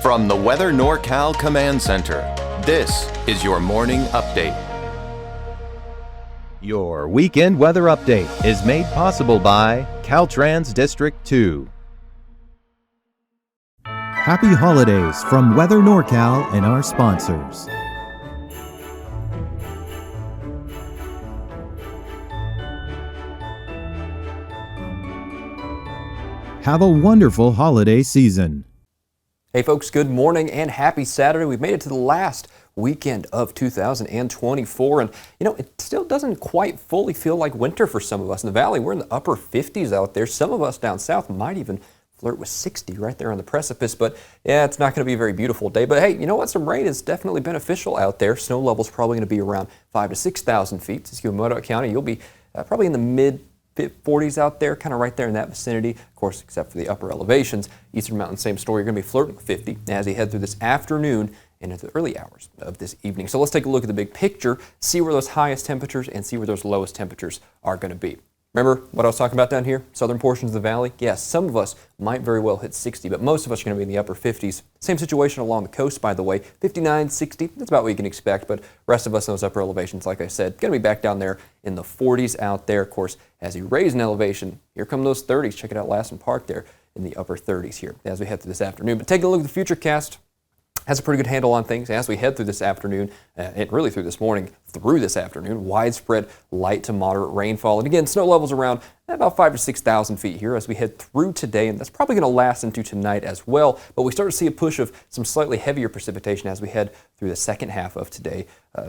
From the Weather NorCal Command Center, this is your morning update. Your weekend weather update is made possible by Caltrans District 2. Happy holidays from Weather NorCal and our sponsors. Have a wonderful holiday season. Hey folks, good morning and happy Saturday. We've made it to the last weekend of 2024, and it still doesn't quite fully feel like winter for some of us in the valley. We're in the upper 50s out there. Some of us down south might even flirt with 60 right there on the precipice, but yeah, it's not going to be a very beautiful day. But hey, you know what? Some rain is definitely beneficial out there. Snow level's probably going to be around 5,000 to 6,000 feet. Since you're in Modoc County, you'll be probably in the mid 40s out there, kind of right there in that vicinity. Of course, except for the upper elevations. Eastern Mountains, same story. You're going to be flirting with 50 as you head through this afternoon and into the early hours of this evening. So let's take a look at the big picture, see where those highest temperatures and see where those lowest temperatures are going to be. Remember what I was talking about down here? Southern portions of the valley? Yes, some of us might very well hit 60, but most of us are going to be in the upper 50s. Same situation along the coast, by the way. 59, 60, that's about what you can expect, but rest of us in those upper elevations, like I said, going to be back down there in the 40s out there. Of course, as you raise in elevation, here come those 30s. Check it out, Lassen Park there in the upper 30s here as we head through this afternoon. But take a look at the futurecast. Has a pretty good handle on things as we head through this afternoon and really through this morning, through this afternoon. Widespread light to moderate rainfall. And again, snow levels around about 5,000 to 6,000 feet here as we head through today, and that's probably going to last into tonight as well. But we start to see a push of some slightly heavier precipitation as we head through the second half of today,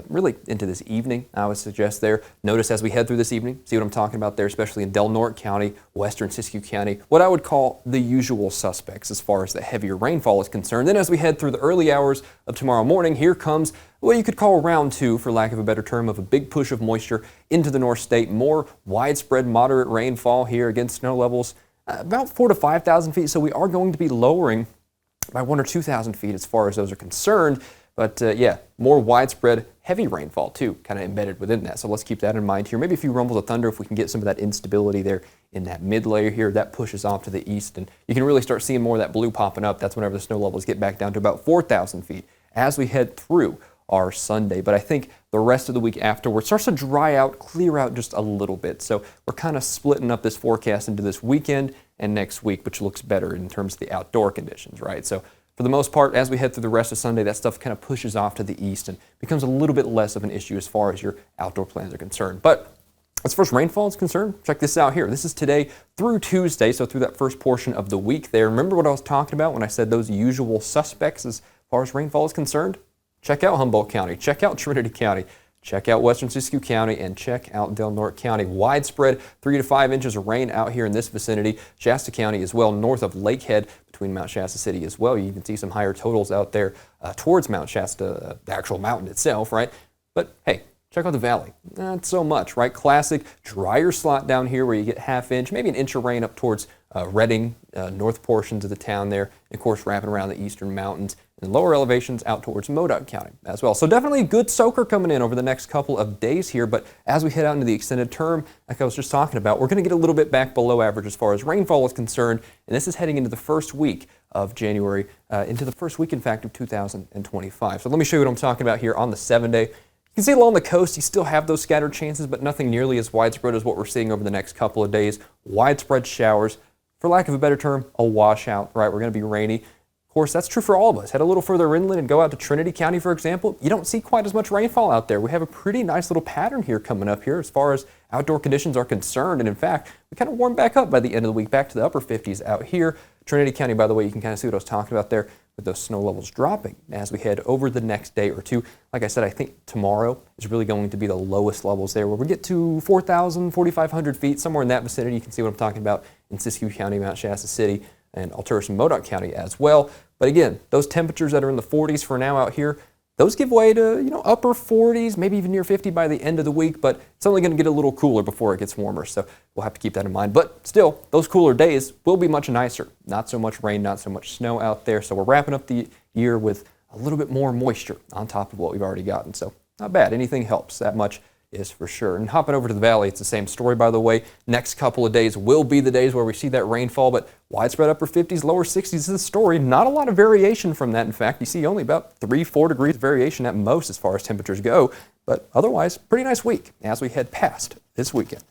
really into this evening, I would suggest there. Notice as we head through this evening, see what I'm talking about there, especially in Del Norte County, western Siskiyou County, what I would call the usual suspects as far as the heavier rainfall is concerned. Then as we head through the early hours of tomorrow morning, here comes what you could call round two, for lack of a better term, of a big push of moisture into the North State. More widespread moderate rainfall here, again, snow levels about 4,000 to 5,000 feet. So we are going to be lowering by 1,000 or 2,000 feet as far as those are concerned. But yeah, more widespread heavy rainfall too, kind of embedded within that. So let's keep that in mind here. Maybe a few rumbles of thunder if we can get some of that instability there in that mid layer here. That pushes off to the east, and you can really start seeing more of that blue popping up. That's whenever the snow levels get back down to about 4,000 feet as we head through our Sunday. But I think the rest of the week afterwards starts to dry out, clear out just a little bit. So we're kind of splitting up this forecast into this weekend and next week, which looks better in terms of the outdoor conditions, right? So for the most part, as we head through the rest of Sunday, that stuff kind of pushes off to the east and becomes a little bit less of an issue as far as your outdoor plans are concerned. But as far as rainfall is concerned, check this out here. This is today through Tuesday, so through that first portion of the week there. Remember what I was talking about when I said those usual suspects as far as rainfall is concerned? Check out Humboldt County, check out Trinity County, check out western Siskiyou County, and check out Del Norte County. Widespread 3 to 5 inches of rain out here in this vicinity. Shasta County as well, north of Lakehead, between Mount Shasta City as well. You even see some higher totals out there towards Mount Shasta, the actual mountain itself, right? But hey, check out the valley. Not so much, right? Classic drier slot down here where you get ½ inch, maybe an inch of rain up towards Redding, north portions of the town there. And of course, wrapping around the eastern mountains and lower elevations out towards Modoc County as well. So definitely a good soaker coming in over the next couple of days here. But as we head out into the extended term, like I was just talking about, we're going to get a little bit back below average as far as rainfall is concerned. And this is heading into the first week of January, into the first week, in fact, of 2025. So let me show you what I'm talking about here on the 7-day. You can see along the coast, you still have those scattered chances, but nothing nearly as widespread as what we're seeing over the next couple of days. Widespread showers, for lack of a better term, a washout, right? We're going to be rainy. Of course, that's true for all of us. Head a little further inland and go out to Trinity County, for example. You don't see quite as much rainfall out there. We have a pretty nice little pattern here coming up here as far as outdoor conditions are concerned. And in fact, we kind of warm back up by the end of the week, back to the upper 50s out here. Trinity County, by the way, you can kind of see what I was talking about there with those snow levels dropping as we head over the next day or two. Like I said, I think tomorrow is really going to be the lowest levels there, where we get to 4,000, 4,500 feet, somewhere in that vicinity. You can see what I'm talking about in Siskiyou County, Mount Shasta City, and Alturas and Modoc County as well. But again, those temperatures that are in the 40s for now out here, those give way to, upper 40s, maybe even near 50 by the end of the week, but it's only going to get a little cooler before it gets warmer, so we'll have to keep that in mind. But still, those cooler days will be much nicer. Not so much rain, not so much snow out there, so we're wrapping up the year with a little bit more moisture on top of what we've already gotten, so not bad. Anything helps that much is for sure. And hopping over to the valley, it's the same story, by the way. Next couple of days will be the days where we see that rainfall, but widespread upper 50s, lower 60s is the story. Not a lot of variation from that. In fact, you see only about 3-4 degrees variation at most as far as temperatures go, but otherwise, pretty nice week as we head past this weekend.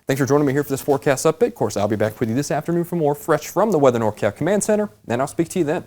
Thanks for joining me here for this forecast update. Of course, I'll be back with you this afternoon for more fresh from the Weather NorCal Command Center, and I'll speak to you then.